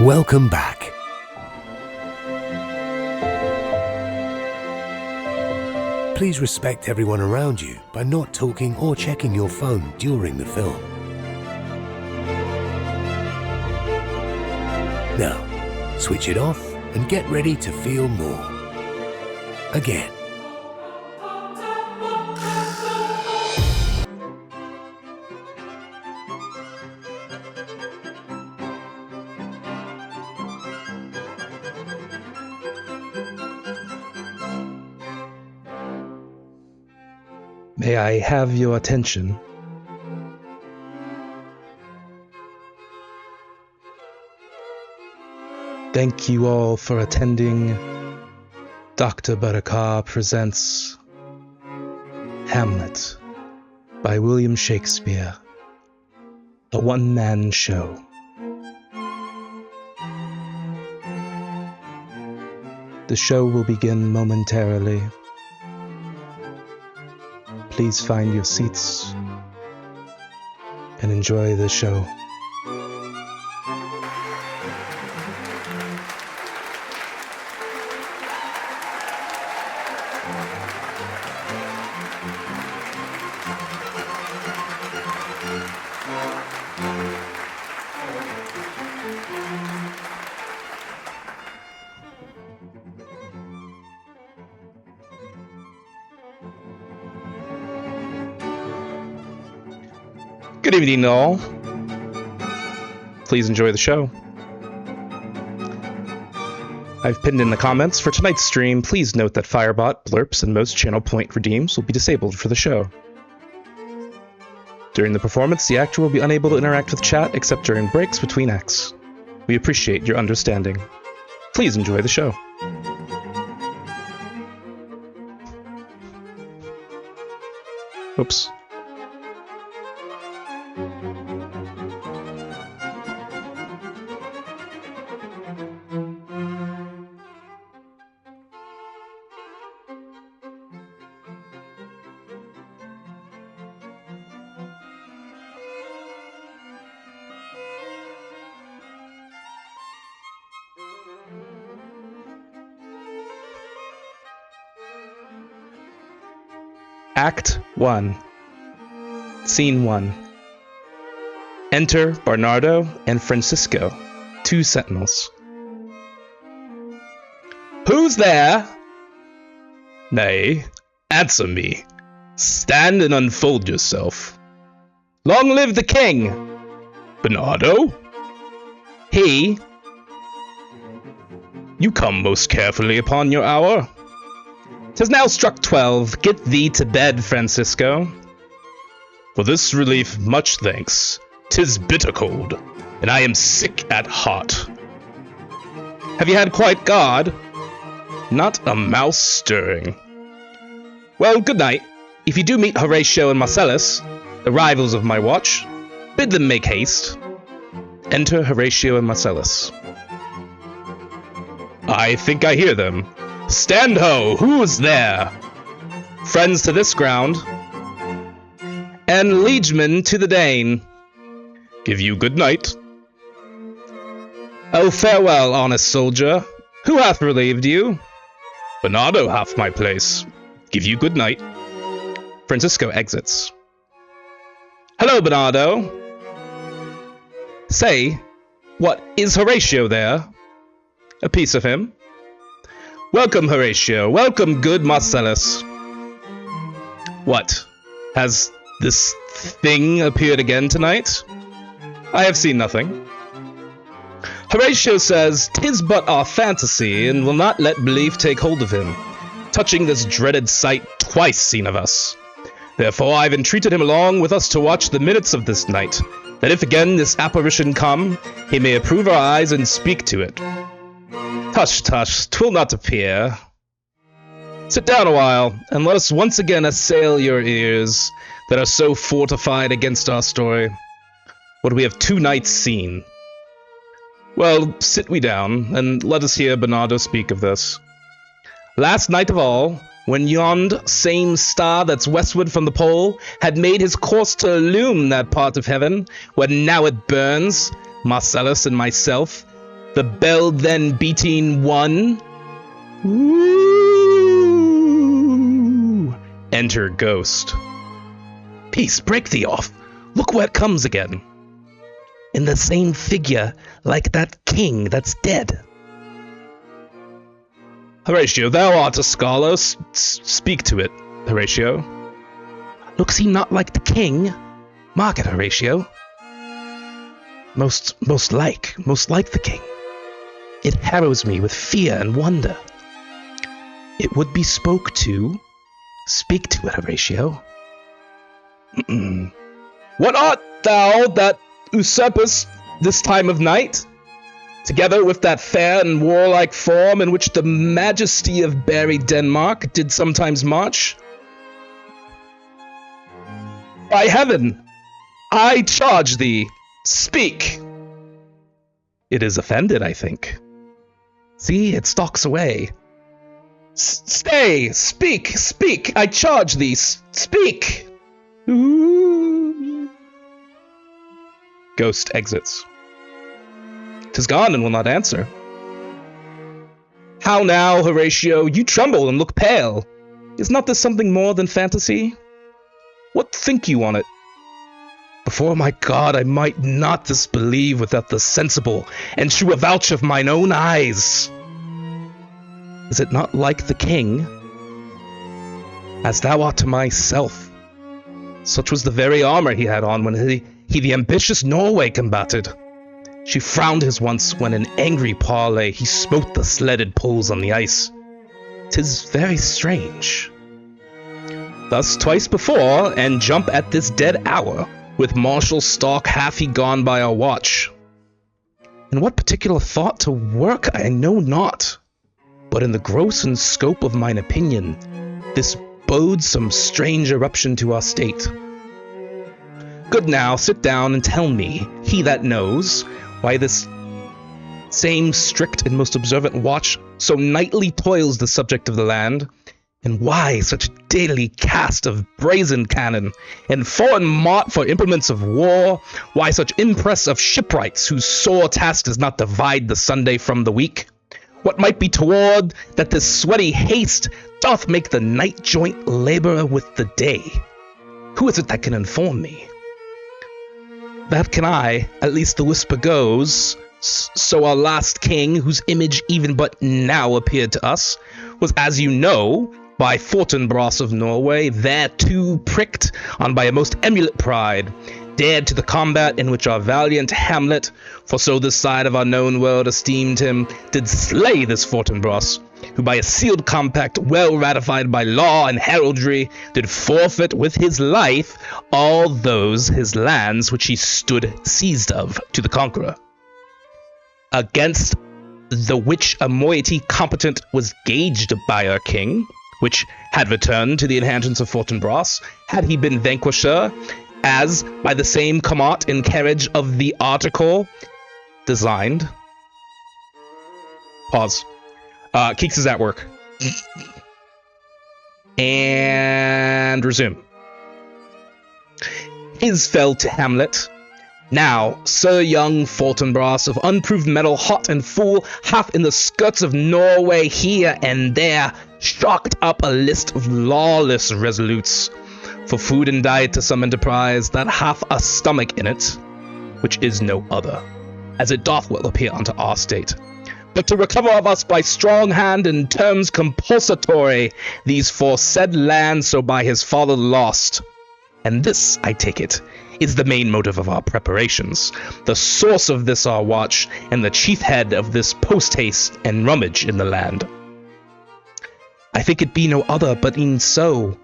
Welcome back. Please respect everyone around you by not talking or checking your phone during the film. Now, switch it off and get ready to feel more. Again. May I have your attention? Thank you all for attending DrButterCar presents Hamlet by William Shakespeare, a one-man show. The show will begin momentarily. Please find your seats and enjoy the show. Good evening, all. Please enjoy the show. I've pinned in the comments for tonight's stream. Please note that Firebot, blurps, and most channel point redeems will be disabled for the show. During the performance, the actor will be unable to interact with chat except during breaks between acts. We appreciate your understanding. Please enjoy the show. Oops. Act 1. Scene 1. Enter Bernardo and Francisco, two sentinels. Who's there? Nay, answer me. Stand and unfold yourself. Long live the king! Bernardo? He? You come most carefully upon your hour. 'Tis now struck 12. Get thee to bed, Francisco. For this relief, much thanks. 'Tis bitter cold, and I am sick at heart. Have you had quiet guard? Not a mouse stirring. Well, good night. If you do meet Horatio and Marcellus, the rivals of my watch, bid them make haste. Enter Horatio and Marcellus. I think I hear them. Stand ho! Who's there? Friends to this ground, and liegemen to the Dane. Give you good night. Oh, farewell, honest soldier. Who hath relieved you? Bernardo hath my place. Give you good night. Francisco exits. Hello, Bernardo. Say, what, is Horatio there? A piece of him. Welcome, Horatio. Welcome, good Marcellus. What? Has this thing appeared again tonight? I have seen nothing. Horatio says 'tis but our fantasy, and will not let belief take hold of him, touching this dreaded sight twice seen of us. Therefore I've entreated him along with us to watch the minutes of this night, that if again this apparition come, he may approve our eyes and speak to it. Tush, tush, 'twill not appear. Sit down a while, and let us once again assail your ears that are so fortified against our story. What we have 2 nights seen. Well, sit we down, and let us hear Bernardo speak of this. Last night of all, when yond same star that's westward from the pole had made his course to illume that part of heaven, where now it burns, Marcellus and myself, The bell then beating 1. Ooh. Enter ghost. Peace, break thee off. Look where it comes again. In the same figure like that king that's dead. Horatio, thou art a scholar. Speak to it, Horatio. Looks he not like the king? Mark it, Horatio. Most like the king. It harrows me with fear and wonder. It would be spoke to. Speak to it, Horatio. What art thou that usurpest this time of night? Together with that fair and warlike form in which the majesty of buried Denmark did sometimes march? By heaven, I charge thee, speak! It is offended, I think. See, it stalks away. Stay! Speak! I charge thee, speak! Ooh. Ghost exits. 'Tis gone and will not answer. How now, Horatio? You tremble and look pale. Is not this something more than fantasy? What think you on it? Before my God, I might not disbelieve without the sensible and true avouch of mine own eyes. Is it not like the king? As thou art to myself. Such was the very armor he had on when he the ambitious Norway combated. She frowned his once when in angry parley he smote the sledded poles on the ice. 'Tis very strange. Thus twice before, and jump at this dead hour, with martial stalk hath he gone by our watch. In what particular thought to work I know not, but in the gross and scope of mine opinion, this bodes some strange eruption to our state. Good now, sit down and tell me, he that knows, why this same strict and most observant watch so nightly toils the subject of the land, and why such daily cast of brazen cannon, and foreign mart for implements of war, why such impress of shipwrights whose sore task does not divide the Sunday from the week? What might be toward that this sweaty haste doth make the night joint labor with the day? Who is it that can inform me? That can I, at least the whisper goes. So our last king, whose image even but now appeared to us, was, as you know, by Fortinbras of Norway, thereto pricked on by a most emulate pride, dared to the combat in which our valiant Hamlet, for so this side of our known world esteemed him, did slay this Fortinbras, who by a sealed compact well ratified by law and heraldry did forfeit with his life all those his lands which he stood seized of to the conqueror. Against the which a moiety competent was gauged by our king, which had returned to the inhabitants of Fortinbras, had he been vanquisher, as by the same comot in carriage of the article designed. Pause. Keeks is at work. And resume. His fell to Hamlet. Now, Sir young Fortinbras of unproved metal, hot and full, hath in the skirts of Norway here and there shocked up a list of lawless resolutes, for food and diet to some enterprise that hath a stomach in it, which is no other, as it doth well appear unto our state, but to recover of us by strong hand in terms compulsatory these foresaid lands so by his father lost. And this, I take it, is the main motive of our preparations, the source of this our watch, and the chief head of this post-haste and rummage in the land. I think it be no other, but e'en so.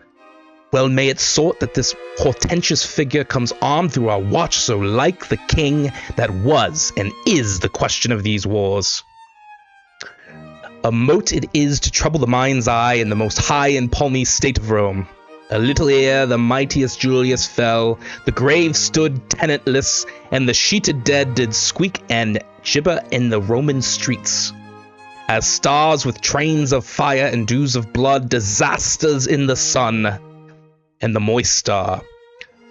Well may it sort that this portentous figure comes armed through our watch so like the king that was and is the question of these wars. A mote it is to trouble the mind's eye in the most high and palmy state of Rome. A little ere the mightiest Julius fell, the grave stood tenantless, and the sheeted dead did squeak and gibber in the Roman streets. As stars with trains of fire and dews of blood, disasters in the sun, and the moist star,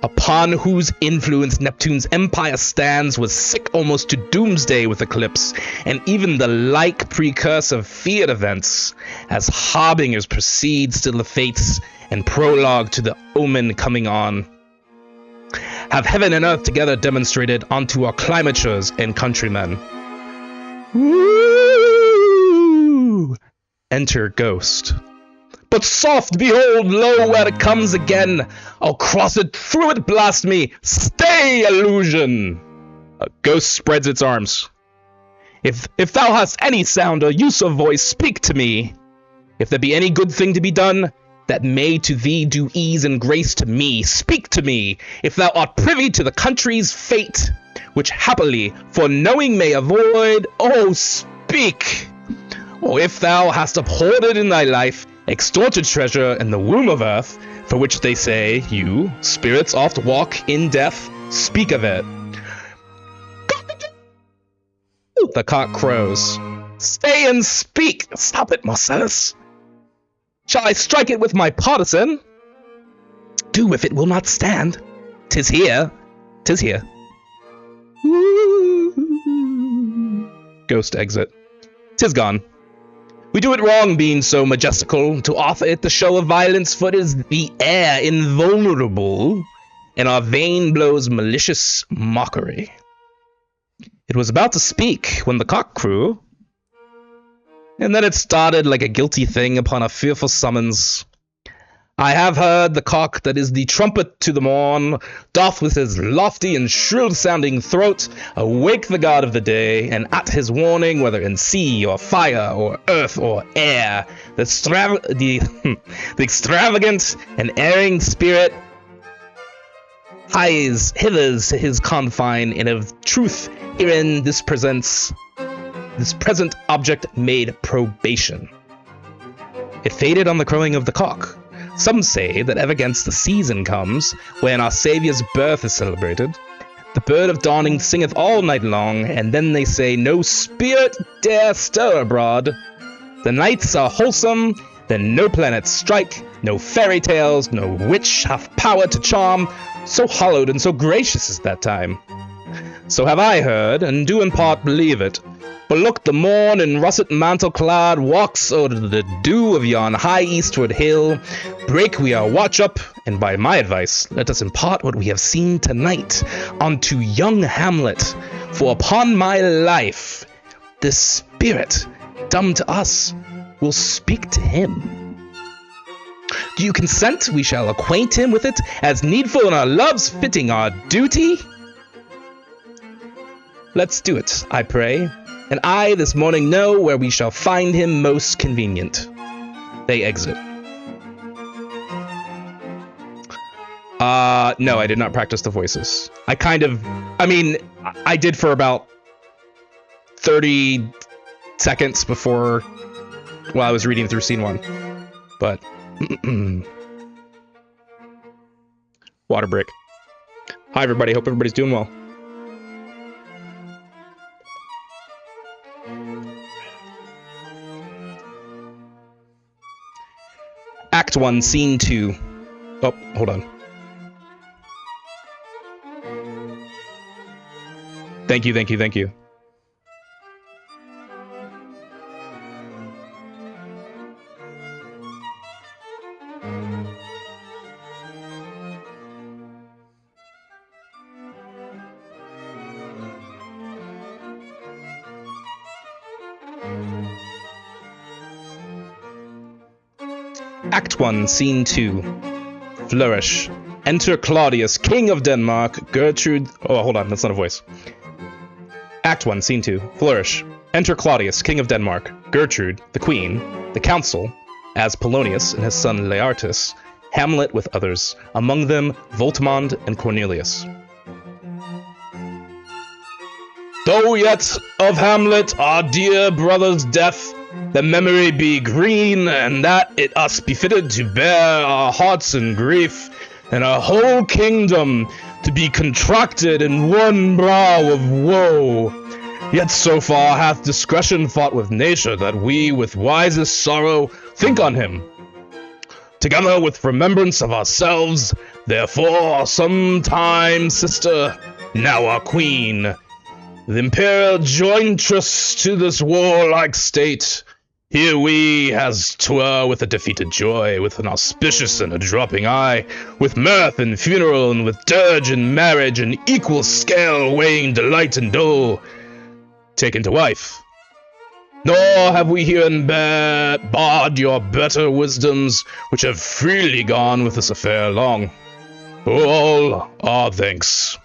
upon whose influence Neptune's empire stands, was sick almost to doomsday with eclipse, and even the like precursor of feared events, as harbingers proceed still the fates, and prologue to the omen coming on. Have heaven and earth together demonstrated unto our climatures and countrymen. Woo! Enter Ghost. But soft, behold, lo, where it comes again. I'll cross it, through it, blast me. Stay, illusion! A Ghost spreads its arms. If thou hast any sound or use of voice, speak to me. If there be any good thing to be done, that may to thee do ease and grace to me, speak to me. If thou art privy to the country's fate, which happily for knowing may avoid, oh, speak. Or if thou hast abhorred in thy life, extorted treasure in the womb of earth, for which they say, you, spirits oft walk in death, speak of it. The cock crows. Stay and speak! Stop it, Marcellus! Shall I strike it with my partisan? Do if it will not stand. 'Tis here. 'Tis here. Ghost exit. 'Tis gone. We do it wrong being so majestical, to offer it the show of violence, for it is the air invulnerable, and our vein blows malicious mockery. It was about to speak when the cock crew, and then it started like a guilty thing upon a fearful summons. I have heard the cock that is the trumpet to the morn, doth with his lofty and shrill-sounding throat awake the god of the day, and at his warning, whether in sea or fire or earth or air, the extravagant and erring spirit hies hithers to his confine, and of truth herein this present object made probation. It faded on the crowing of the cock. Some say that ever against the season comes, when our Saviour's birth is celebrated, the bird of dawning singeth all night long, and then they say no spirit dare stir abroad. The nights are wholesome, then no planets strike, no fairy tales, no witch hath power to charm, so hallowed and so gracious is that time. So have I heard, and do in part believe it. But look, the morn in russet mantle clad walks o'er the dew of yon high eastward hill. Break we our watch up, and by my advice, let us impart what we have seen tonight unto young Hamlet. For upon my life, this spirit, dumb to us, will speak to him. Do you consent we shall acquaint him with it, as needful in our loves fitting our duty? Let's do it, I pray. And I this morning know where we shall find him most convenient. They exit. No, I did not practice the voices. I did for about 30 seconds before, while I was reading through scene 1. But, water break. Hi everybody, hope everybody's doing well. Act 1, Scene 2. Oh, hold on. Thank you. Act 1, Scene 2. Flourish. Enter Claudius, King of Denmark, Gertrude... Oh, hold on, that's not a voice. Act 1, Scene 2. Flourish. Enter Claudius, King of Denmark, Gertrude, the Queen, the Council, as Polonius and his son Laertes, Hamlet with others, among them Voltimand and Cornelius. Though yet of Hamlet, our dear brother's death, the memory be green, and that it us befitted to bear our hearts in grief, and our whole kingdom to be contracted in one brow of woe. Yet so far hath discretion fought with nature, that we with wisest sorrow think on him, together with remembrance of ourselves, Therefore, sometime, sister, now our queen, the imperial jointress to this warlike state, here we has tour with a defeated joy, with an auspicious and a dropping eye, with mirth and funeral, and with dirge and marriage, and equal scale weighing delight and dole, taken to wife. Nor have we herein barred your better wisdoms, which have freely gone with this affair along. All our thanks.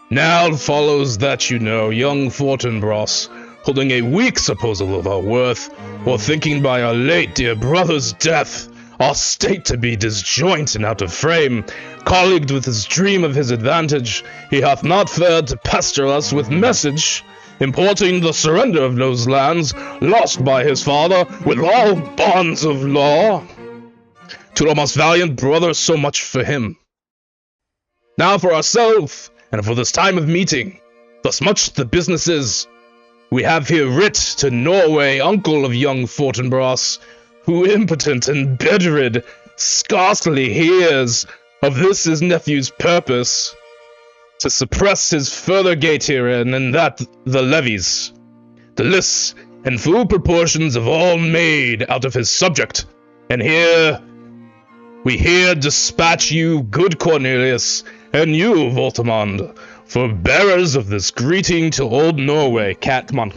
Now follows that you know young Fortinbras, holding a weak supposal of our worth, or thinking by our late dear brother's death, our state to be disjoint and out of frame, colleagued with his dream of his advantage, he hath not fared to pester us with message, importing the surrender of those lands, lost by his father, with all bonds of law. To our most valiant brother, so much for him. Now for ourselves, and for this time of meeting, thus much the business is, we have here writ to Norway, uncle of young Fortinbras, who impotent and bedrid, scarcely hears of this his nephew's purpose, to suppress his further gate herein, and that the levies, the lists, and full proportions of all made out of his subject. And we here dispatch you, good Cornelius, and you, Voltimand, for bearers of this greeting to old Norway. Cat, come on,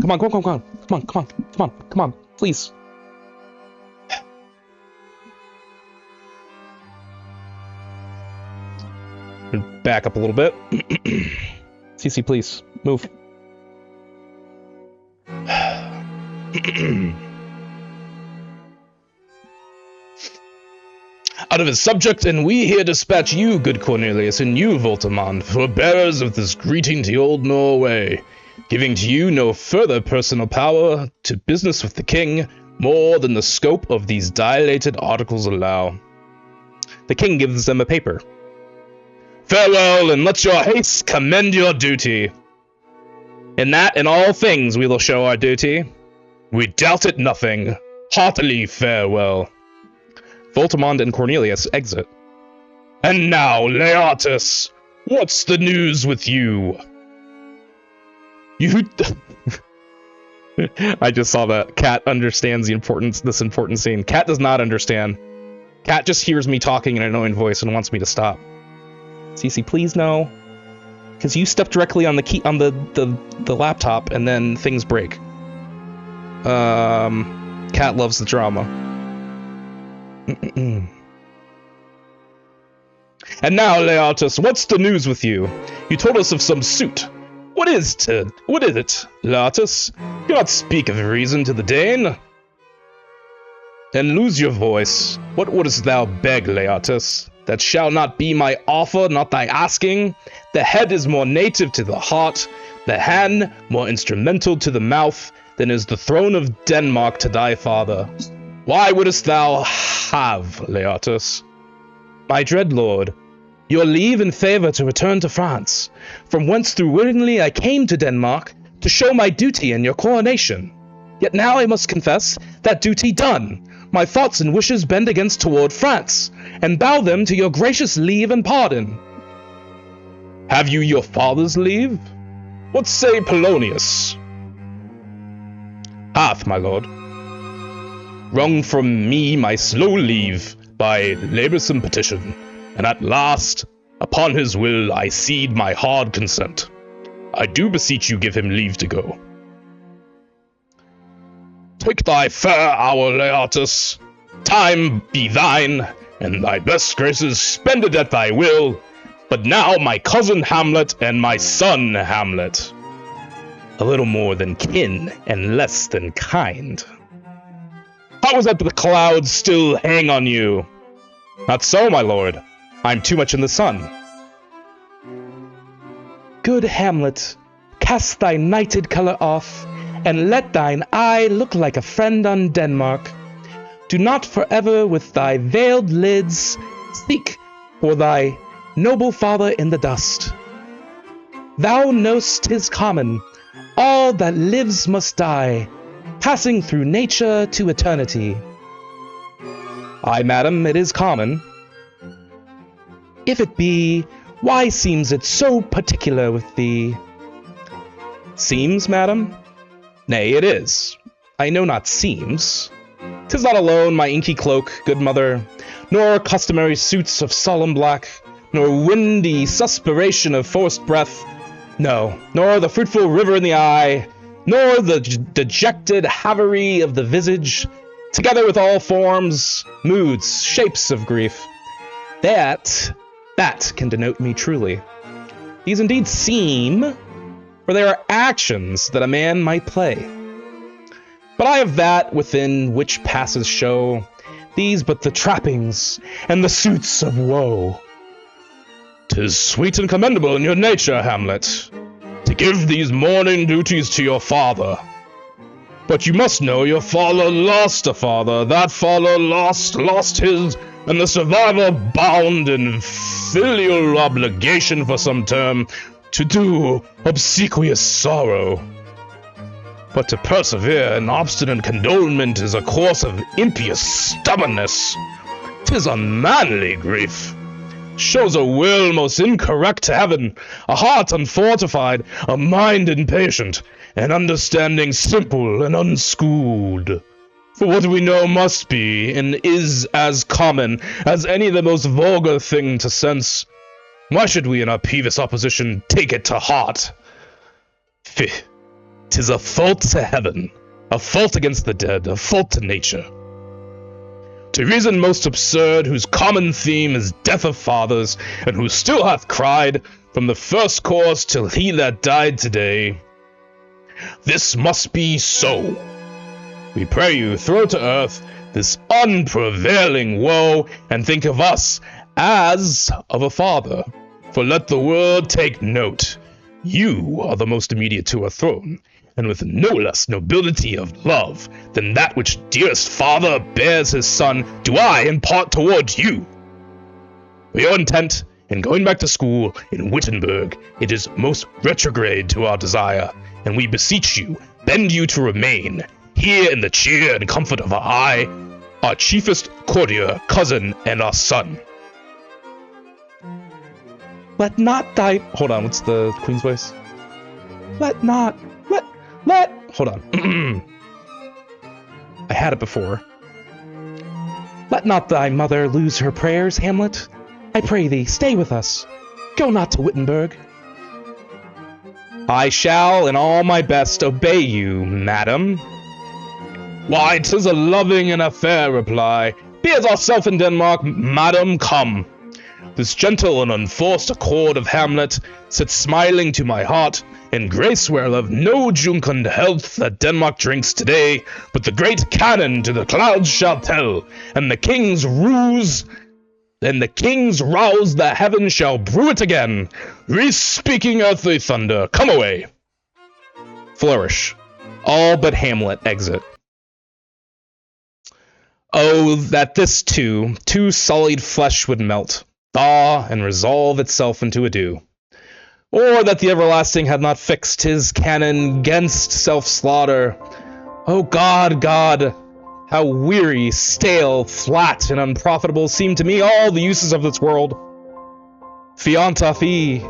please. Back up a little bit. Cece, please, move. Out of his subject, and we here dispatch you, good Cornelius, and you, Voltimand, for bearers of this greeting to old Norway, giving to you no further personal power to business with the king, more than the scope of these dilated articles allow. The king gives them a paper. Farewell, and let your haste commend your duty. In that, in all things, we will show our duty. We doubt it nothing. Heartily farewell. Voltimand and Cornelius exit. And now, Leatus, what's the news with you? I just saw that. Cat understands this important scene. Cat does not understand. Cat just hears me talking in an annoying voice and wants me to stop. Cece, please no. Because you step directly on the key on the laptop and then things break. Cat loves the drama. And now, Leatus, what's the news with you? You told us of some suit. What is it, Leatus? Do not speak of reason to the Dane. And lose your voice. What wouldst thou beg, Leatus? That shall not be my offer, not thy asking. The head is more native to the heart, the hand more instrumental to the mouth, than is the throne of Denmark to thy father. Why wouldst thou have, Leatus? My dread lord, your leave and favour to return to France, from whence through willingly I came to Denmark, to show my duty in your coronation. Yet now I must confess, that duty done, my thoughts and wishes bend against toward France, and bow them to your gracious leave and pardon. Have you your father's leave? What say Polonius? Hath, my lord, wrung from me my slow leave by laboursome petition, and at last, upon his will, I cede my hard consent. I do beseech you give him leave to go. Take thy fair hour, Leatus. Time be thine, and thy best graces spended at thy will. But now my cousin Hamlet and my son Hamlet. A little more than kin and less than kind. How is that the clouds still hang on you? Not so, my lord. I'm too much in the sun. Good Hamlet, cast thy nighted colour off, and let thine eye look like a friend on Denmark. Do not forever with thy veiled lids seek for thy noble father in the dust. Thou know'st 'tis common, all that lives must die, passing through nature to eternity. Aye, madam, it is common. If it be, why seems it so particular with thee? Seems, madam? Nay, it is. I know not seems. 'Tis not alone my inky cloak, good mother, nor customary suits of solemn black, nor windy suspiration of forced breath, no, nor the fruitful river in the eye, nor the dejected havery of the visage, together with all forms, moods, shapes of grief. That can denote me truly. These indeed seem, for they are actions that a man might play. But I have that within which passes show, these but the trappings and the suits of woe. 'Tis sweet and commendable in your nature, Hamlet, to give these mourning duties to your father. But you must know your father lost a father, that father lost his, and the survivor bound in filial obligation for some term to do obsequious sorrow. But to persevere in obstinate condolement is a course of impious stubbornness. 'Tis unmanly grief. Shows a will most incorrect to heaven, a heart unfortified, a mind impatient, an understanding simple and unschooled. For what we know must be, and is as common as any the most vulgar thing to sense. Why should we in our peevish opposition take it to heart? Fie, 'tis a fault to heaven, a fault against the dead, a fault to nature. To reason most absurd, whose common theme is death of fathers, and who still hath cried, from the first course till he that died today, this must be so. We pray you throw to earth this unprevailing woe, and think of us as of a father. For let the world take note, you are the most immediate to a throne, and with no less nobility of love than that which dearest father bears his son, do I impart toward you. For your intent in going back to school in Wittenberg, it is most retrograde to our desire, and we beseech you, bend you to remain, here in the cheer and comfort of our eye, our chiefest courtier, cousin, and our son. Let not thy... Hold on, what's the Queen's voice? Hold on. I had it before. Let not thy mother lose her prayers, Hamlet. I pray thee, stay with us. Go not to Wittenberg. I shall, in all my best, obey you, madam. Why, 'tis a loving and a fair reply. Be as ourself in Denmark, madam, come. This gentle and unforced accord of Hamlet sits smiling to my heart, in grace whereof no juncund health that Denmark drinks today, but the great cannon to the clouds shall tell, and the king's rouse the heaven shall brew it again. Re-speaking earthly thunder, come away. Flourish. All but Hamlet exit. Oh, that this too sullied flesh would melt, thaw, and resolve itself into a dew. Or that the everlasting had not fixed his cannon 'gainst self-slaughter. Oh God, God, how weary, stale, flat, and unprofitable seem to me all the uses of this world. Fianta fi.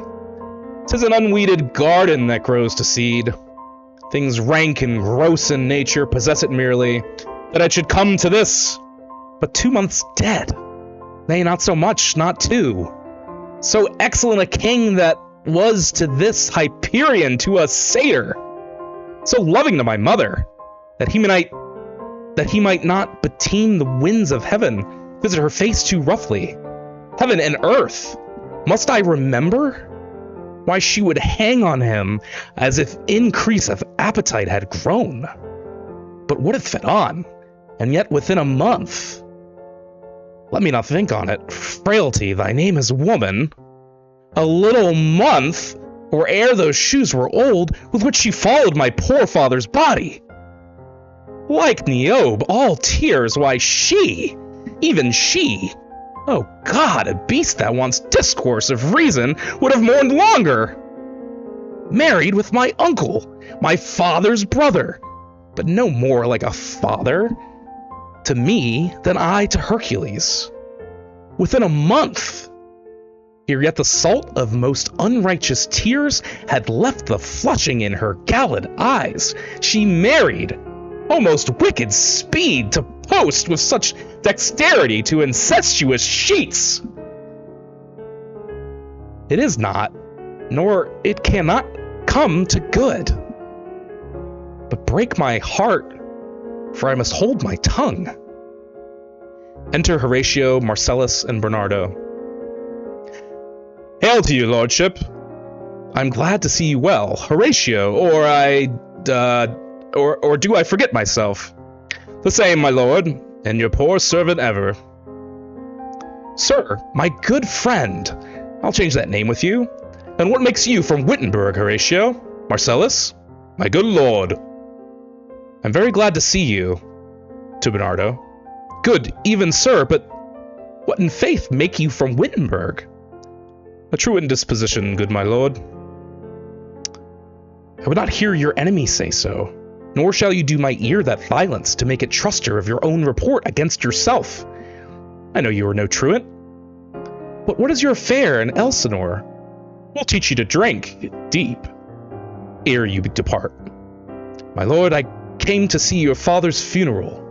'Tis an unweeded garden that grows to seed. Things rank and gross in nature possess it merely, that it should come to this. But 2 months dead. Nay, not so much, not 2. So excellent a king that was to this Hyperion, to a satyr, so loving to my mother, that he might not beteem the winds of heaven, visit her face too roughly. Heaven and earth, must I remember? Why, she would hang on him as if increase of appetite had grown. But what if fed on, and yet within a month? Let me not think on it. Frailty, thy name is woman. A little month, or ere those shoes were old, with which she followed my poor father's body. Like Niobe, all tears, why she, even she, oh God, a beast that wants discourse of reason, would have mourned longer. Married with my uncle, my father's brother, but no more like a father to me than I to Hercules. Within a month. ere yet the salt of most unrighteous tears had left the flushing in her galled eyes, she married, almost wicked speed to post with such dexterity to incestuous sheets. It is not, nor it cannot come to good. But break my heart, for I must hold my tongue. Enter Horatio, Marcellus, and Bernardo. Hail to you, lordship. I'm glad to see you well, Horatio, or do I forget myself? The same, my lord, and your poor servant ever. Sir, my good friend, I'll change that name with you. And what makes you from Wittenberg, Horatio? Marcellus? My good lord. I'm very glad to see you. To Bernardo. Good, even sir, but what in faith make you from Wittenberg? A truant disposition, good my lord. I would not hear your enemy say so, nor shall you do my ear that violence to make it truster of your own report against yourself. I know you are no truant. But what is your affair in Elsinore? We'll teach you to drink deep, ere you depart. My lord, I came to see your father's funeral.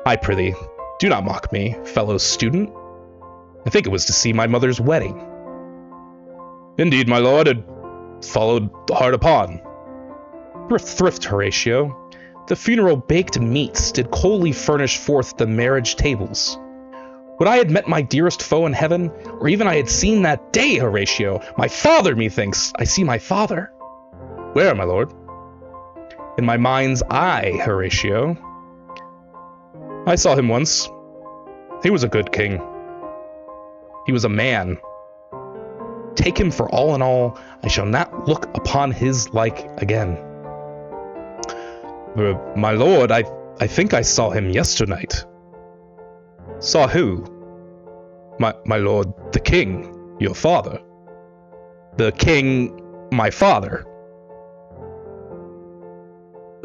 I prithee, do not mock me, fellow student. I think it was to see my mother's wedding. Indeed, my lord, it followed hard upon. Thrift, Horatio. The funeral baked meats did coldly furnish forth the marriage tables. Would I had met my dearest foe in heaven, or even I had seen that day, Horatio, my father, methinks, I see my father. Where, my lord? In my mind's eye, Horatio. I saw him once. He was a good king. He was a man. Take him for all in all, I shall not look upon his like again. My lord, I think I saw him yesternight. Saw who? My lord, the king, your father. The king, my father.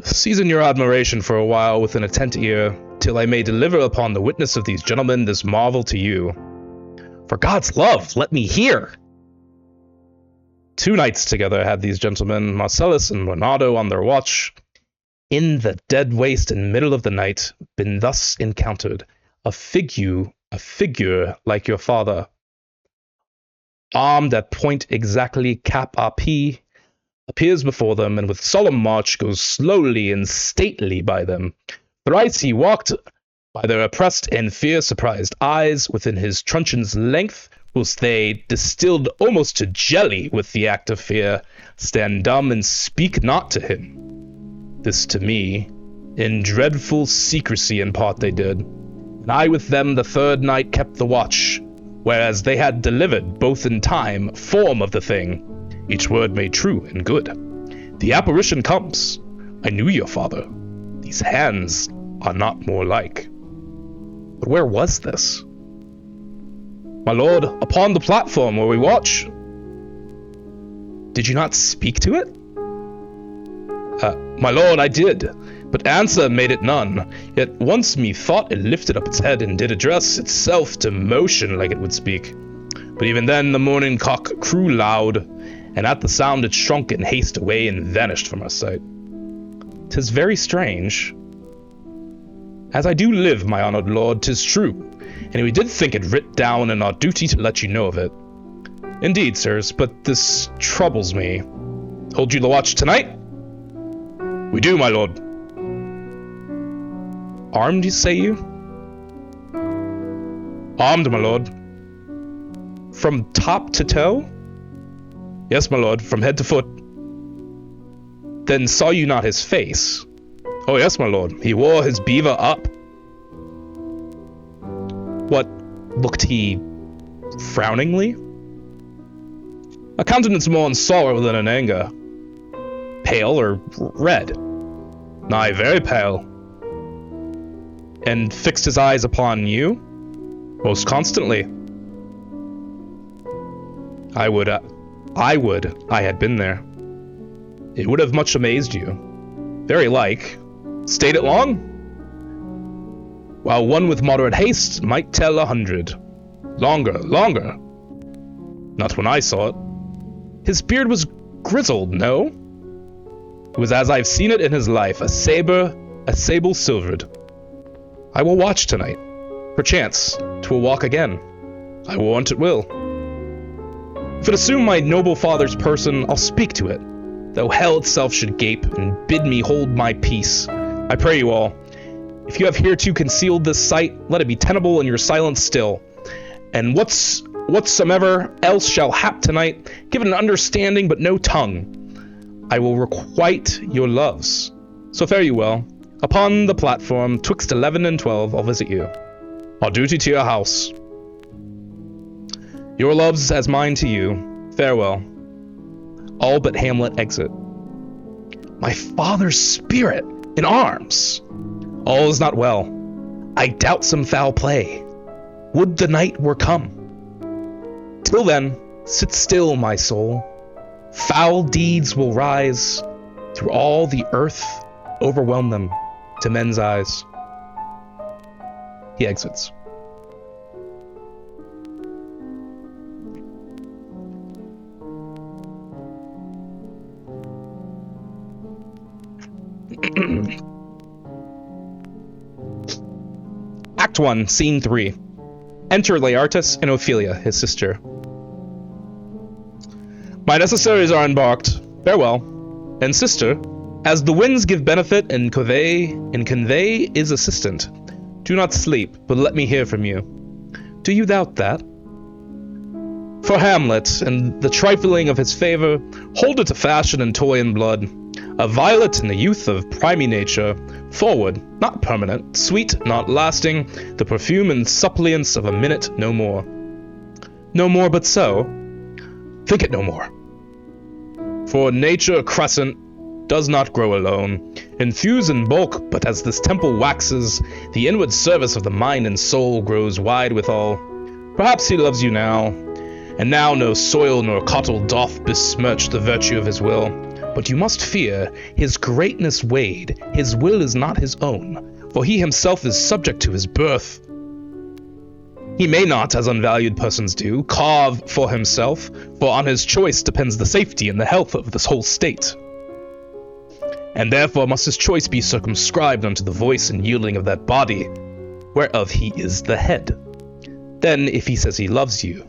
Season your admiration for a while with an attent ear, till I may deliver upon the witness of these gentlemen this marvel to you. For God's love, let me hear. 2 nights together had these gentlemen, Marcellus and Bernardo, on their watch, in the dead waste and middle of the night, been thus encountered, a figure like your father, armed at point exactly cap a pie, appears before them, and with solemn march goes slowly and stately by them. Thrice he walked by their oppressed and fear-surprised eyes within his truncheon's length, whilst they, distilled almost to jelly with the act of fear, stand dumb and speak not to him. This to me, in dreadful secrecy in part they did, and I with them the 3rd night kept the watch, whereas they had delivered, both in time, form of the thing, each word made true and good. The apparition comes. I knew your father. These hands are not more like. But where was this? My lord, upon the platform where we watch. Did you not speak to it? My lord, I did, but answer made it none. Yet once methought it lifted up its head and did address itself to motion like it would speak. But even then the morning cock crew loud, and at the sound it shrunk in haste away and vanished from our sight. 'Tis very strange. As I do live, my honored lord, 'tis true, and we did think it writ down in our duty to let you know of it. Indeed, sirs, but this troubles me. Hold you the watch tonight? We do, my lord. Armed, you say you? Armed, my lord. From top to toe? Yes, my lord, from head to foot. Then saw you not his face? Oh, yes, my lord, he wore his beaver up. What, looked he frowningly? A countenance more in sorrow than in anger. Pale or red? Nay, very pale. And fixed his eyes upon you? Most constantly. I would I had been there. It would have much amazed you. Very like. Stayed it long? While one with moderate haste might tell 100. Longer, longer. Not when I saw it. His beard was grizzled, no? It was as I've seen it in his life, a sable silvered. I will watch tonight. Perchance, 'twill walk again. I warrant it will. If it assume my noble father's person, I'll speak to it, though hell itself should gape and bid me hold my peace. I pray you all, if you have hereto concealed this sight, let it be tenable in your silence still. And whatsoever else shall hap tonight, give it an understanding but no tongue. I will requite your loves. So fare you well. Upon the platform, twixt 11 and 12, I'll visit you. Our duty to your house. Your loves as mine to you. Farewell. All but Hamlet exit. My father's spirit in arms. All is not well. I doubt some foul play. Would the night were come. Till then, sit still, my soul. Foul deeds will rise. Through all the earth, overwhelm them to men's eyes. He exits. Act 1, Scene 3. Enter Laertes and Ophelia, his sister. My necessaries are embarked. Farewell. And sister, as the winds give benefit and convey is assistant, do not sleep, but let me hear from you. Do you doubt that? For Hamlet, and the trifling of his favor, hold it to fashion and toy and blood. A violet in the youth of primy nature, forward, not permanent, sweet, not lasting, the perfume and suppliance of a minute, no more. No more but so? Think it no more. For nature crescent does not grow alone, infuse in bulk, but as this temple waxes, the inward service of the mind and soul grows wide withal. Perhaps he loves you now, and now no soil nor cottle doth besmirch the virtue of his will. But you must fear, his greatness weighed, his will is not his own, for he himself is subject to his birth. He may not, as unvalued persons do, carve for himself, for on his choice depends the safety and the health of this whole state. And therefore must his choice be circumscribed unto the voice and yielding of that body, whereof he is the head. Then, if he says he loves you,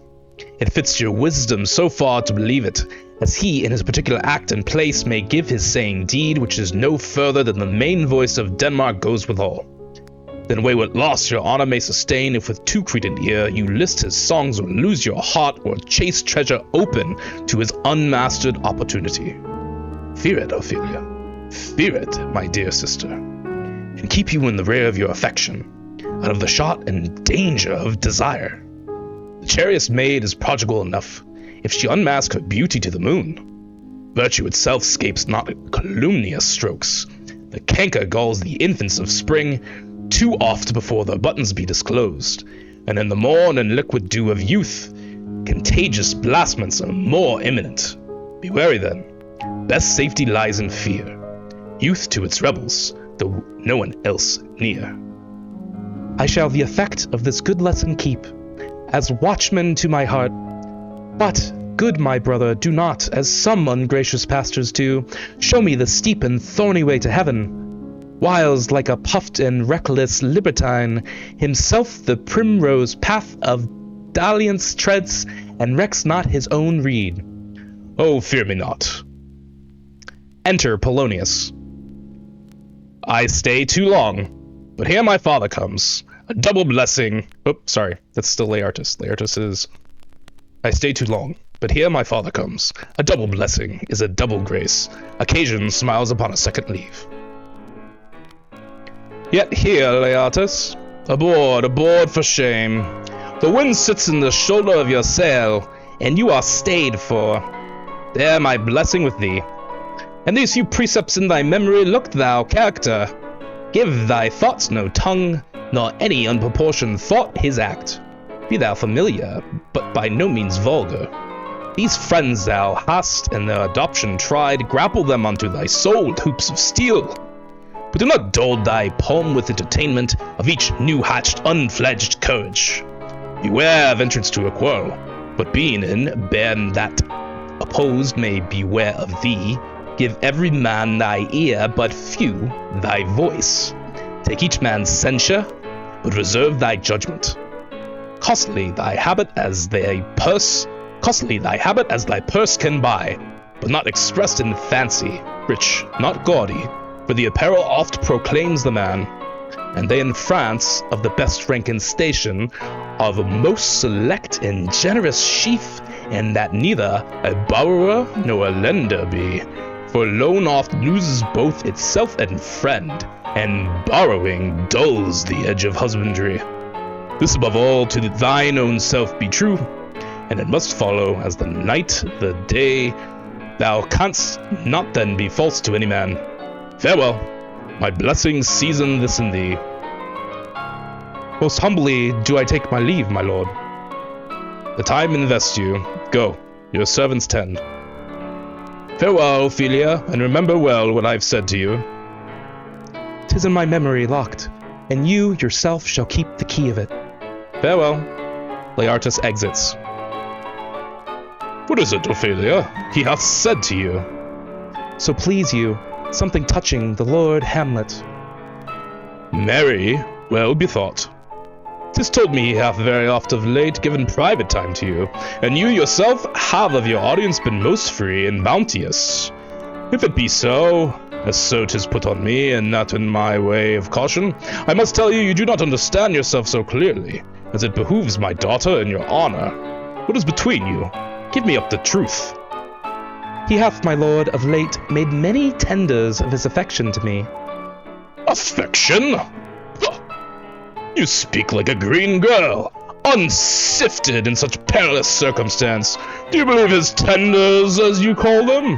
it fits your wisdom so far to believe it, as he in his particular act and place may give his saying deed, which is no further than the main voice of Denmark goes withal. Then wayward loss your honor may sustain, if with too credent ear you list his songs, or lose your heart, or chaste treasure open to his unmastered opportunity. Fear it, Ophelia. Fear it, my dear sister, and keep you in the rear of your affection, out of the shot and danger of desire. The chariest maid is prodigal enough, if she unmask her beauty to the moon. Virtue itself scapes not calumnious strokes. The canker galls the infants of spring too oft before their buttons be disclosed, and in the morn and liquid dew of youth, contagious blasphements are more imminent. Be wary then. Best safety lies in fear. Youth to its rebels, though no one else near. I shall the effect of this good lesson keep, as watchman to my heart. But, good my brother, do not, as some ungracious pastors do, show me the steep and thorny way to heaven, whiles like a puffed and reckless libertine, himself the primrose path of dalliance treads, and recks not his own reed. Oh, fear me not. Enter Polonius. I stay too long, but here my father comes. A double blessing. Oh, sorry, that's still Laertes. Laertes is... I stay too long, but here my father comes. A double blessing is a double grace. Occasion smiles upon a second leave. Yet here, Laertes, aboard for shame. The wind sits in the shoulder of your sail, and you are stayed for. There my blessing with thee. And these few precepts in thy memory look thou, character. Give thy thoughts no tongue, nor any unproportioned thought his act. Be thou familiar, but by no means vulgar. These friends thou hast, and their adoption tried, grapple them unto thy soul with hoops of steel. But do not dull thy palm with entertainment of each new-hatched, unfledged courage. Beware of entrance to a quarrel, but being in, bear that opposed may beware of thee. Give every man thy ear, but few thy voice. Take each man's censure, but reserve thy judgment. Costly thy habit as thy purse can buy, but not expressed in fancy, rich, not gaudy, for the apparel oft proclaims the man. And they in France, of the best rank and station, are the most select and generous sheaf, and that neither a borrower nor a lender be. For loan oft loses both itself and friend, and borrowing dulls the edge of husbandry. This above all to thine own self be true, and it must follow as the night, the day. Thou canst not then be false to any man. Farewell, my blessings season this in thee. Most humbly do I take my leave, my lord. The time invests you. Go, your servants tend. Farewell, Ophelia, and remember well what I've said to you. 'Tis in my memory locked, and you yourself shall keep the key of it. Farewell. Laertes exits. What is it, Ophelia? He hath said to you. So please you, something touching the Lord Hamlet. Marry, well bethought. 'Tis told me he hath very oft of late given private time to you, and you yourself have of your audience been most free and bounteous. If it be so, as so 'tis put on me, and not in my way of caution, I must tell you you do not understand yourself so clearly, as it behooves my daughter and your honor. What is between you? Give me up the truth. He hath, my lord, of late made many tenders of his affection to me. Affection? You speak like a green girl, unsifted in such perilous circumstance. Do you believe his tenders, as you call them?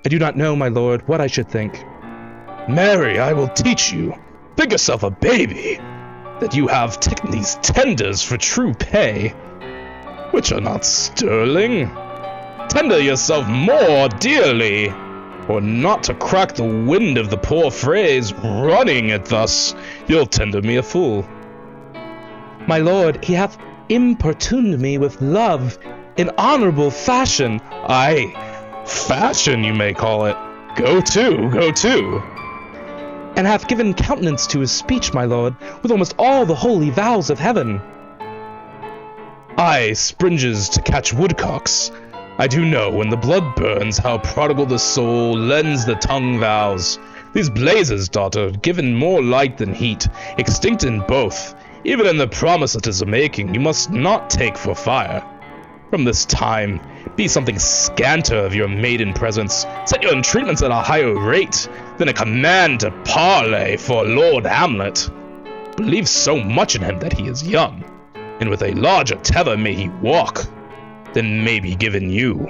I do not know, my lord, what I should think. Marry, I will teach you. Think yourself a baby, that you have taken these tenders for true pay, which are not sterling. Tender yourself more dearly, or not to crack the wind of the poor phrase, running it thus, you'll tender me a fool. My lord, he hath importuned me with love in honorable fashion. Aye, fashion you may call it. Go to. And hath given countenance to his speech, my lord, with almost all the holy vows of heaven. Aye, springes to catch woodcocks. I do know when the blood burns how prodigal the soul lends the tongue vows. These blazes, daughter, given more light than heat, extinct in both, even in the promise it is a-making, you must not take for fire. From this time, be something scanter of your maiden presence, set your entreatments at a higher rate than a command to parley for Lord Hamlet. Believe so much in him that he is young, and with a larger tether may he walk than may be given you.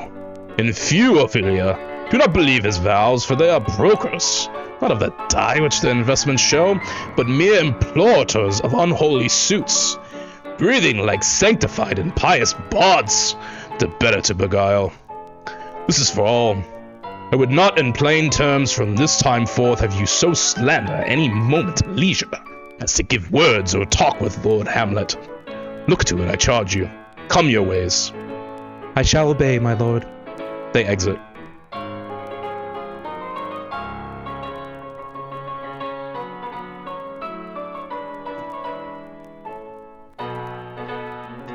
And few, Ophelia, do not believe his vows, for they are brokers, not of the dye which their investments show, but mere implorators of unholy suits, breathing like sanctified and pious bawds, the better to beguile. This is for all. I would not in plain terms from this time forth have you so slander any moment leisure as to give words or talk with Lord Hamlet. Look to it, I charge you. Come your ways. I shall obey, my lord. They exit.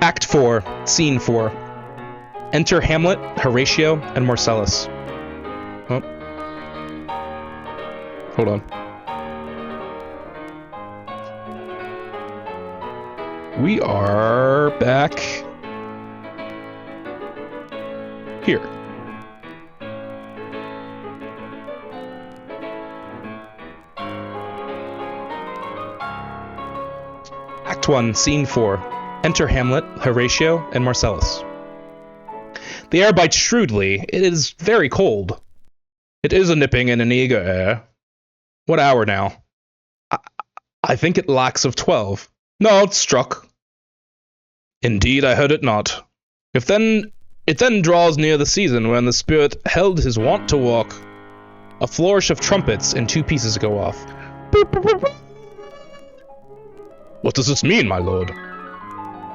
Act 4, Scene 4. Enter Hamlet, Horatio, and Marcellus. Oh. Hold on. We are back here. Act 1, Scene 4. Enter Hamlet, Horatio, and Marcellus. The air bites shrewdly. It is very cold. It is a nipping and an eager air. What hour now? I think it lacks of 12. No, it struck. Indeed, I heard it not. It then draws near the season when the spirit held his wont to walk. A flourish of trumpets and 2 pieces go off. What does this mean, my lord?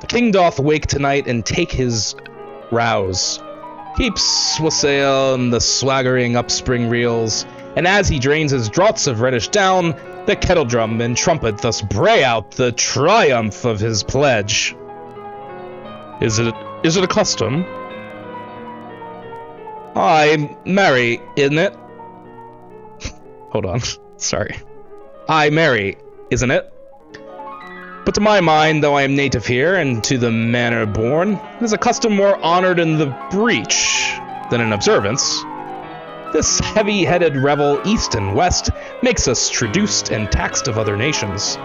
The king doth wake tonight and take his rouse. Keeps wassail and the swaggering upspring reels, and as he drains his draughts of reddish down, the kettle drum and trumpet thus bray out the triumph of his pledge. Is it a custom? I marry, isn't it? Hold on, sorry. I marry, isn't it? But to my mind, though I am native here, and to the manner born, it is a custom more honored in the breach than in observance. This heavy-headed revel east and west makes us traduced and taxed of other nations.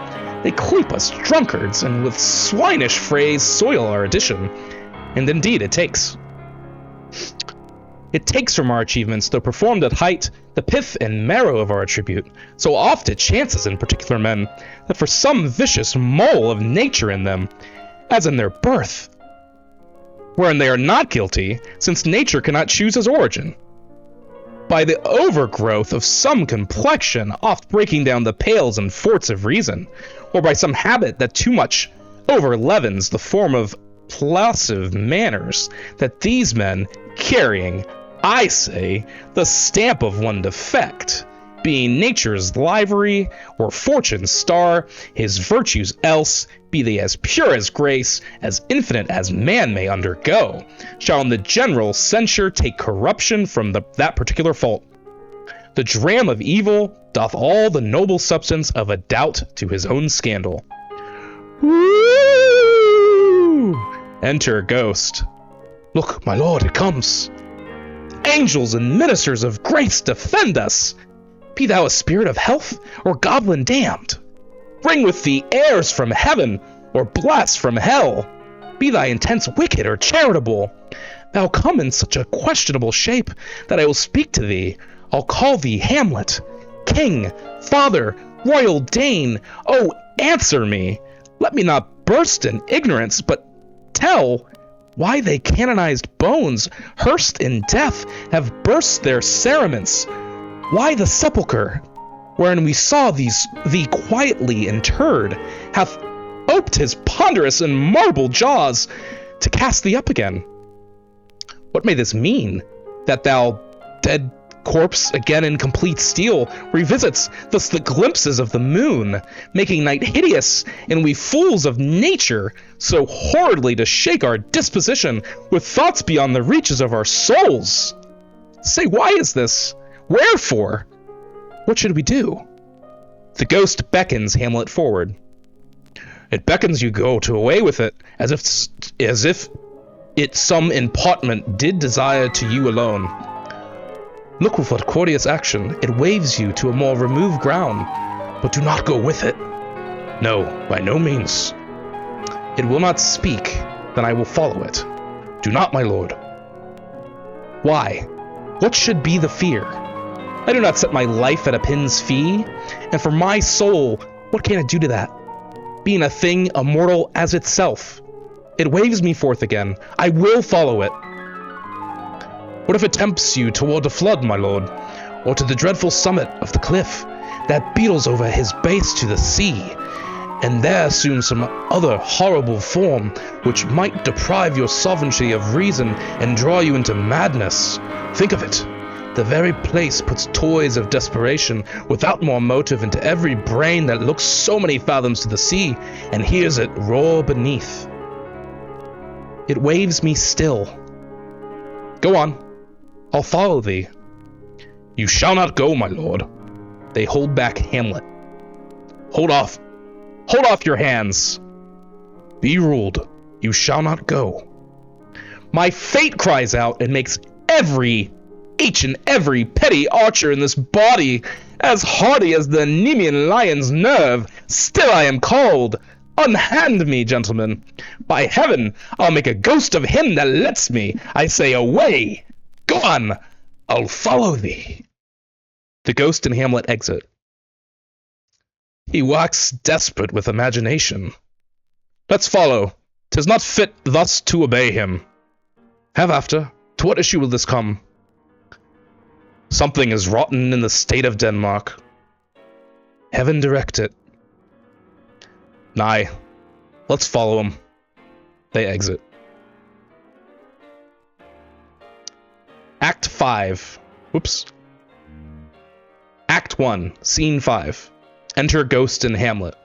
They cleap us drunkards, and with swinish phrase soil our addition. And indeed it takes. It takes from our achievements, though performed at height, the pith and marrow of our attribute. So oft it chances in particular men, that for some vicious mole of nature in them, as in their birth, wherein they are not guilty, since nature cannot choose his origin, by the overgrowth of some complexion, oft breaking down the pales and forts of reason, or by some habit that too much overleavens the form of placid manners, that these men, carrying, I say, the stamp of one defect, being nature's livery, or fortune's star, his virtues else, be they as pure as grace, as infinite as man may undergo, shall in the general censure take corruption from that particular fault. The dram of evil doth all the noble substance of a doubt to his own scandal. Woo! Enter Ghost. Look, my lord, it comes. Angels and ministers of grace defend us. Be thou a spirit of health, or goblin damned. Bring with thee airs from heaven, or blast from hell. Be thy intents wicked or charitable. Thou come in such a questionable shape, that I will speak to thee. I'll call thee Hamlet, king, father, royal Dane. Oh, answer me. Let me not burst in ignorance, but tell why they canonized bones, hearsed in death, have burst their cerements. Why the sepulchre, wherein we saw thee quietly interred, hath oped his ponderous and marble jaws to cast thee up again. What may this mean, that thou, dead corpse again in complete steel, revisits thus the glimpses of the moon, making night hideous, and we fools of nature so horridly to shake our disposition with thoughts beyond the reaches of our souls? Say, why is this? Wherefore? What should we do? The ghost beckons Hamlet forward. It beckons you go to away with it, as if it some impartment did desire to you alone. Look with what courteous action it waves you to a more removed ground, but do not go with it. No, by no means. It will not speak, then I will follow it. Do not, my lord. Why? What should be the fear? I do not set my life at a pin's fee, and for my soul, what can it do to that? Being a thing immortal as itself. It waves me forth again. I will follow it. What if it tempts you toward the flood, my lord, or to the dreadful summit of the cliff that beetles over his base to the sea, and there assumes some other horrible form which might deprive your sovereignty of reason and draw you into madness? Think of it. The very place puts toys of desperation without more motive into every brain that looks so many fathoms to the sea and hears it roar beneath. It waves me still. Go on. I'll follow thee. You shall not go, my lord. They hold back Hamlet. Hold off. Hold off your hands. Be ruled. You shall not go. My fate cries out and makes each and every petty archer in this body as hardy as the Nemean lion's nerve. Still I am called. Unhand me, gentlemen. By heaven, I'll make a ghost of him that lets me. I say, away. Go on. I'll follow thee. The ghost and Hamlet exit. He waxes desperate with imagination. Let's follow. 'Tis not fit thus to obey him. Have after. To what issue will this come? Something is rotten in the state of Denmark. Heaven direct it. Nay, let's follow him. They exit. Act 5. Whoops. Act 1, Scene 5. Enter Ghost and Hamlet.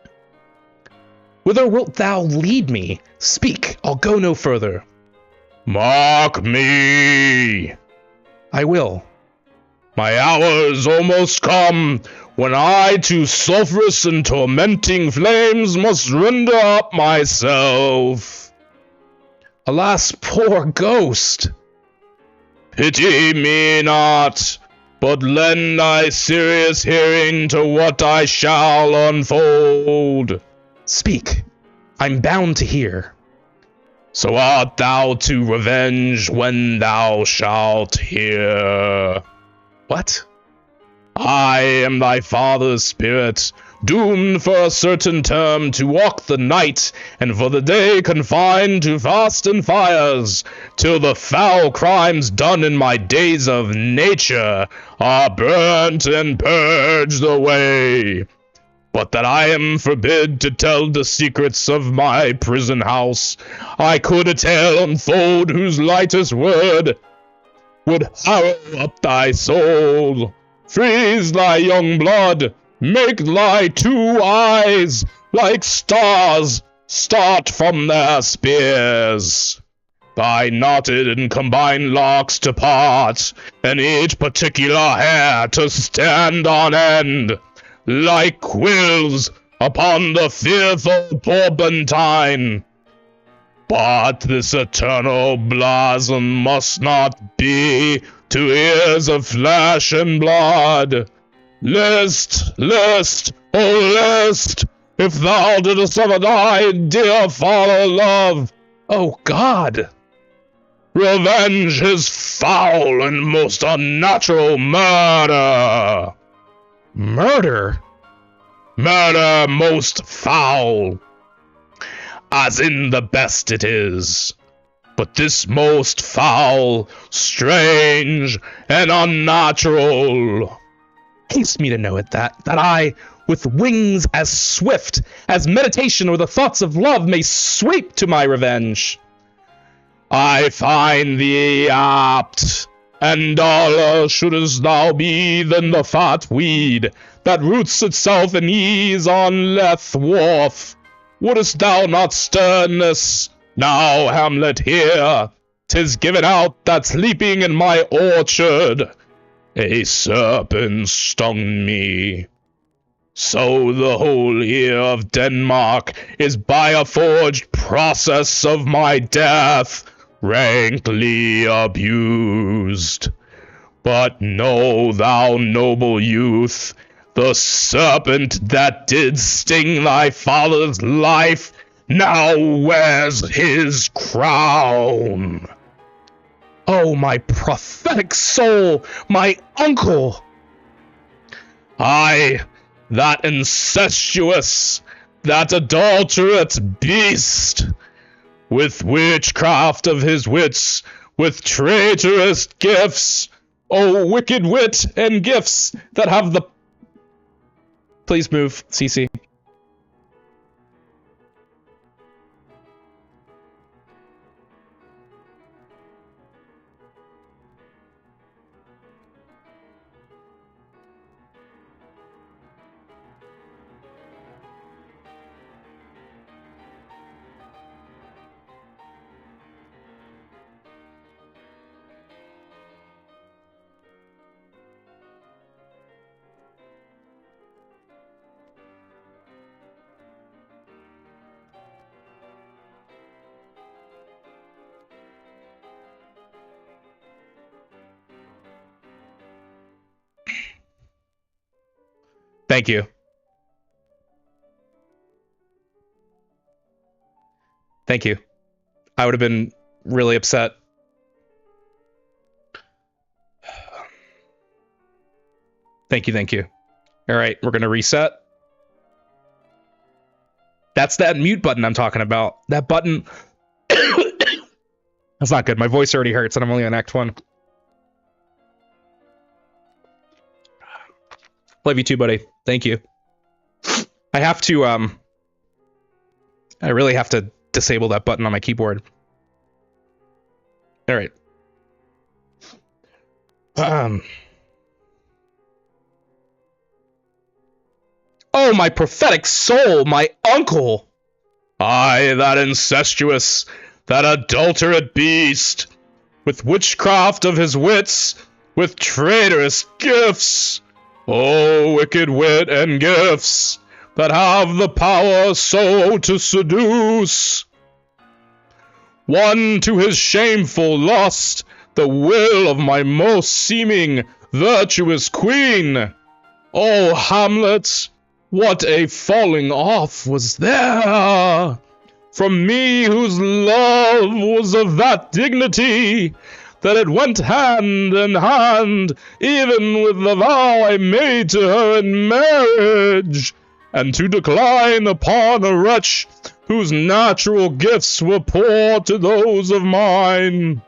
Whither wilt thou lead me? Speak, I'll go no further. Mark me. I will. My hour is almost come, when I to sulphurous and tormenting flames must render up myself. Alas, poor ghost! Pity me not, but lend thy serious hearing to what I shall unfold. Speak, I'm bound to hear. So art thou to revenge when thou shalt hear. What? I am thy father's spirit, doomed for a certain term to walk the night, and for the day confined to fast and fires, till the foul crimes done in my days of nature are burnt and purged away. But that I am forbid to tell the secrets of my prison house, I could a tale unfold whose lightest word would harrow up thy soul, freeze thy young blood, make thy two eyes like stars start from their spears, thy knotted and combined locks to part, and each particular hair to stand on end, like quills upon the fearful porpentine. But this eternal blossom must not be to ears of flesh and blood. List, list, oh list, if thou didst ever die, dear father love. Oh God! Revenge his foul and most unnatural murder. Murder? Murder most foul. As in the best it is, but this most foul, strange, and unnatural. Haste me to know it, that I, with wings as swift as meditation or the thoughts of love, may sweep to my revenge. I find thee apt, and duller shouldst thou be than the fat weed that roots itself in ease on Lethe wharf. Wouldst thou not sternness? Now, Hamlet, hear, 'tis given out that sleeping in my orchard, a serpent stung me. So the whole year of Denmark is by a forged process of my death rankly abused. But know thou, noble youth, the serpent that did sting thy father's life now wears his crown. Oh, my prophetic soul, my uncle! I, that incestuous, that adulterate beast, with witchcraft of his wits, with traitorous gifts, oh, wicked wit and gifts that have the... Please move, CC. Thank you. Thank you. I would have been really upset. Thank you, thank you. All right, we're going to reset. That's that mute button I'm talking about. That button... That's not good. My voice already hurts, and I'm only on Act 1. Love you too, buddy. Thank you. I have to, I really have to disable that button on my keyboard. All right. Oh, my prophetic soul, my uncle! Aye, that incestuous, that adulterate beast, with witchcraft of his wits, with traitorous gifts. Oh, wicked wit and gifts, that have the power so to seduce. One to his shameful lust, the will of my most seeming virtuous queen. Oh, Hamlet, what a falling off was there from me whose love was of that dignity that it went hand in hand even with the vow I made to her in marriage, and to decline upon a wretch whose natural gifts were poor to those of mine.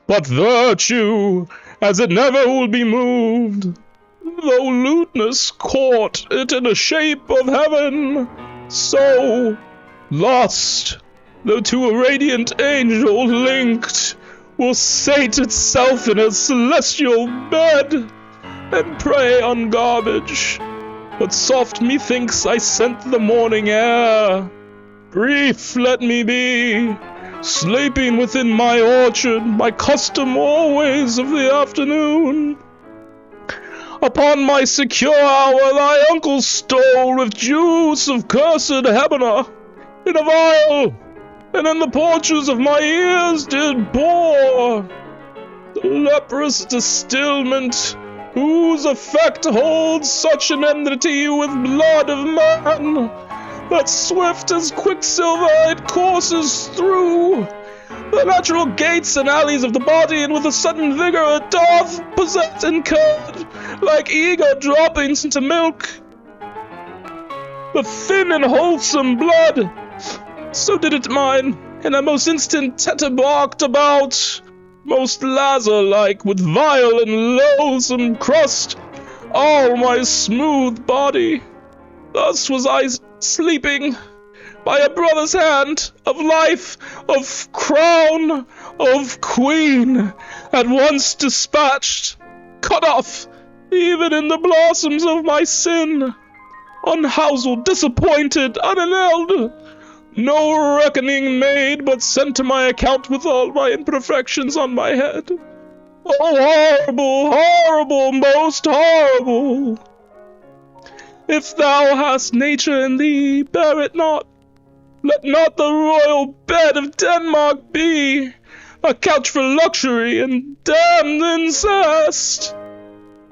But virtue, as it never will be moved, though lewdness caught it in a shape of heaven, so lust, though to a radiant angel linked, will sate itself in a celestial bed, and prey on garbage. But soft methinks I scent the morning air. Brief let me be, sleeping within my orchard, my custom always of the afternoon. Upon my secure hour thy uncle stole with juice of cursed Hebena in a vial, and in the porches of my ears did pour the leprous distilment, whose effect holds such an enmity with blood of man, that swift as quicksilver it courses through the natural gates and alleys of the body, and with a sudden vigor it doth possess and curd, like eager droppings into milk, the thin and wholesome blood. So did it mine, and I most instant tetrabarked about, most Lazar-like, with vile and loathsome crust, all my smooth body. Thus was I sleeping, by a brother's hand, of life, of crown, of queen, at once dispatched, cut off, even in the blossoms of my sin, unhouselled, disappointed, unanelled, no reckoning made, but sent to my account with all my imperfections on my head. Oh, horrible, horrible, most horrible! If thou hast nature in thee, bear it not. Let not the royal bed of Denmark be a couch for luxury and damned incest.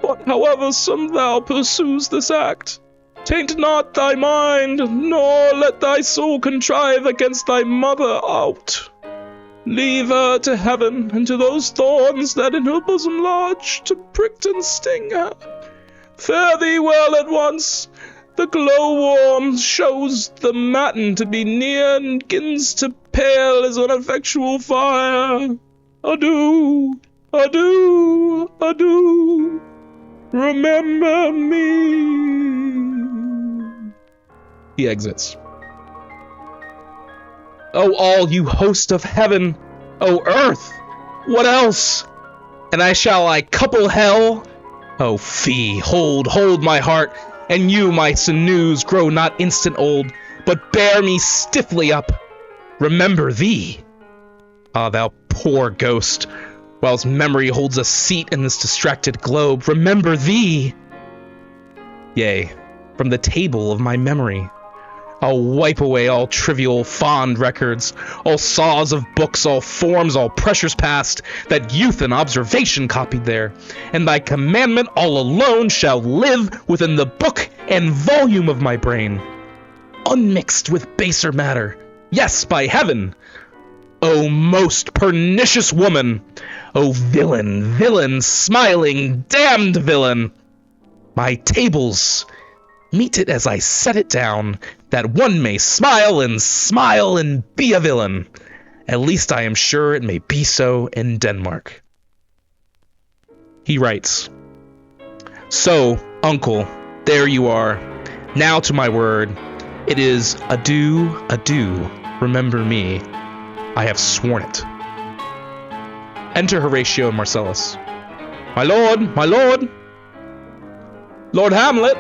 But however some thou pursues this act, taint not thy mind, nor let thy soul contrive against thy mother aught. Leave her to heaven, and to those thorns that in her bosom lodge, to prick and sting her. Fare thee well at once. The glow-worm shows the matin to be near, and gins to pale as an effectual fire. Adieu, adieu, adieu. Remember me. He exits. Oh, all you host of heaven, oh, earth, what else? And shall I couple hell? Oh, fie, hold my heart, and you, my sinews, grow not instant old, but bear me stiffly up. Remember thee. Ah, thou poor ghost, whilst memory holds a seat in this distracted globe, remember thee. Yea, from the table of my memory, I'll wipe away all trivial, fond records, all saws of books, all forms, all pressures past, that youth and observation copied there, and thy commandment all alone shall live within the book and volume of my brain, unmixed with baser matter. Yes, by heaven! O most pernicious woman! O villain, smiling, damned villain! My tables, meet it as I set it down, that one may smile and be a villain. At least I am sure it may be so in Denmark. He writes, So, uncle, there you are. Now to my word. It is adieu, adieu, remember me. I have sworn it. Enter Horatio and Marcellus. My lord, my lord! Lord Hamlet!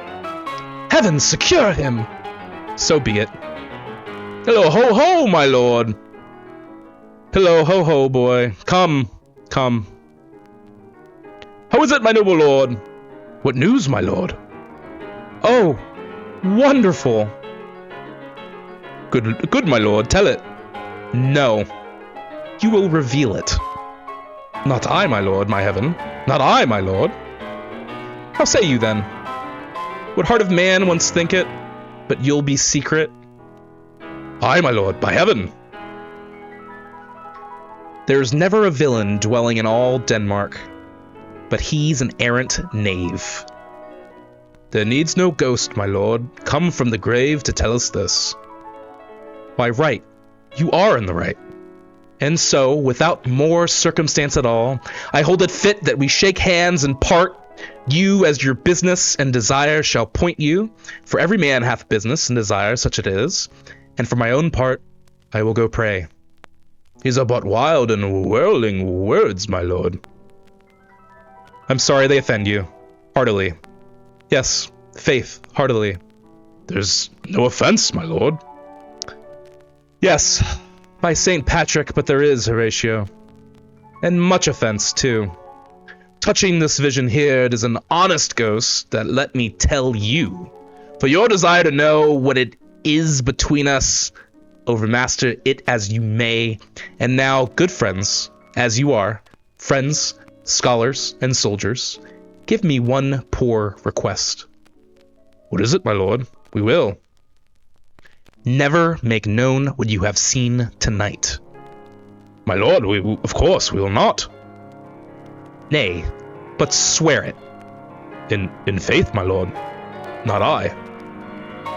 Heavens, secure him! So be it. Hello, ho, ho, my lord! Hello, ho, ho, boy. Come, come. How is it, my noble lord? What news, my lord? Oh, wonderful! Good, my lord, tell it. No. You will reveal it. Not I, my lord, my heaven. Not I, my lord. How say you, then? Would heart of man once think it, but you'll be secret? Aye, my lord, by heaven. There's never a villain dwelling in all Denmark, but he's an errant knave. There needs no ghost, my lord, come from the grave to tell us this. Why, right, you are in the right. And so, without more circumstance at all, I hold it fit that we shake hands and part. You, as your business and desire shall point you, for every man hath business and desire, such it is. And for my own part, I will go pray. These are but wild and whirling words, my lord. I'm sorry they offend you. Heartily. Yes, faith, heartily. There's no offense, my lord. Yes, by St. Patrick, but there is, Horatio. And much offense, too. Touching this vision here, it is an honest ghost that let me tell you. For your desire to know what it is between us, overmaster it as you may. And now, good friends, as you are, friends, scholars, and soldiers, give me one poor request. What is it, my lord? We will. Never make known what you have seen tonight. My lord, of course, we will not. Nay, but swear it. In faith, my lord. Not I.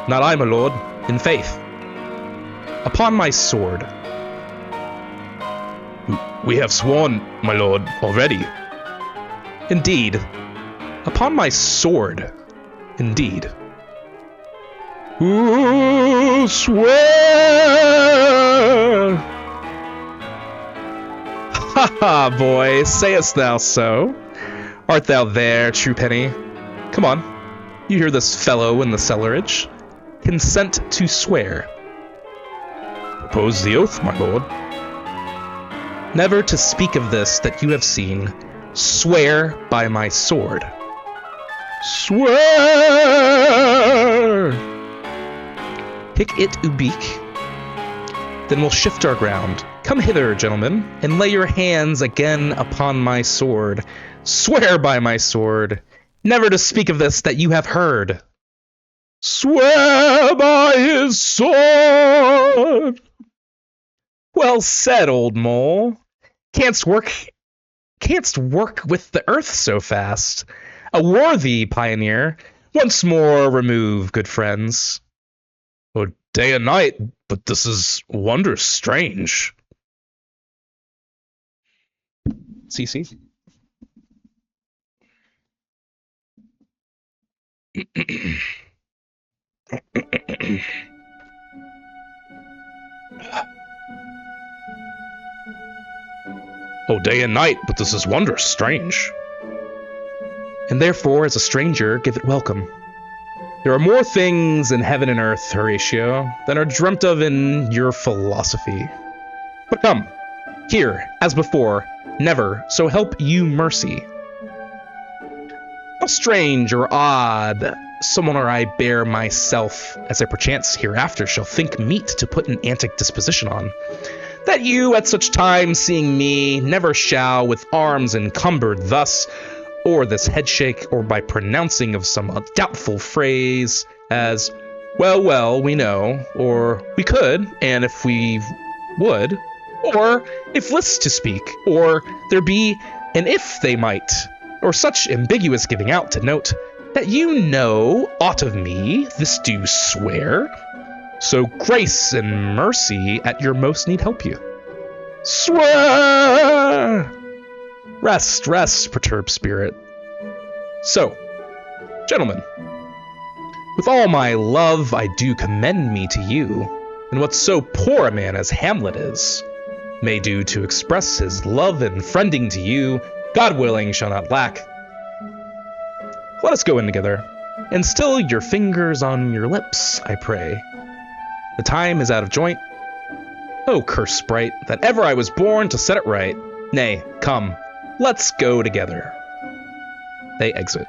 Not I, my lord. In faith. Upon my sword. We have sworn, my lord, already. Indeed. Upon my sword. Indeed. Ooh, swear! Ha ha, boy, sayest thou so? Art thou there, true penny? Come on, you hear this fellow in the cellarage? Consent to swear. Propose the oath, my lord. Never to speak of this that you have seen. Swear by my sword. Swear! Hic it ubique. Then we'll shift our ground. Come hither, gentlemen, and lay your hands again upon my sword. Swear by my sword, never to speak of this that you have heard. Swear by his sword! Well said, old mole. Canst work with the earth so fast. A worthy pioneer. Once more remove, good friends. Oh, day and night, but this is wondrous strange. CC. Oh, day and night, but this is wondrous strange. And therefore, as a stranger, give it welcome. There are more things in heaven and earth, Horatio, than are dreamt of in your philosophy. But come, here, as before, never, so help you mercy. How strange or odd someone or I bear myself, as I perchance hereafter shall think meet to put an antic disposition on, that you at such time seeing me never shall with arms encumbered thus, or this headshake, or by pronouncing of some doubtful phrase, as, well, we know, or we could, and if we would, or if list to speak, or there be an if they might, or such ambiguous giving out to note, that you know aught of me, this do swear, so grace and mercy at your most need help you. Swear! Rest, perturbed spirit. So, gentlemen, with all my love I do commend me to you, and what so poor a man as Hamlet is, may do to express his love and friending to you, God willing shall not lack. Let us go in together, and still your fingers on your lips, I pray. The time is out of joint. Oh, cursed sprite, that ever I was born to set it right. Nay, come, let's go together. They exit.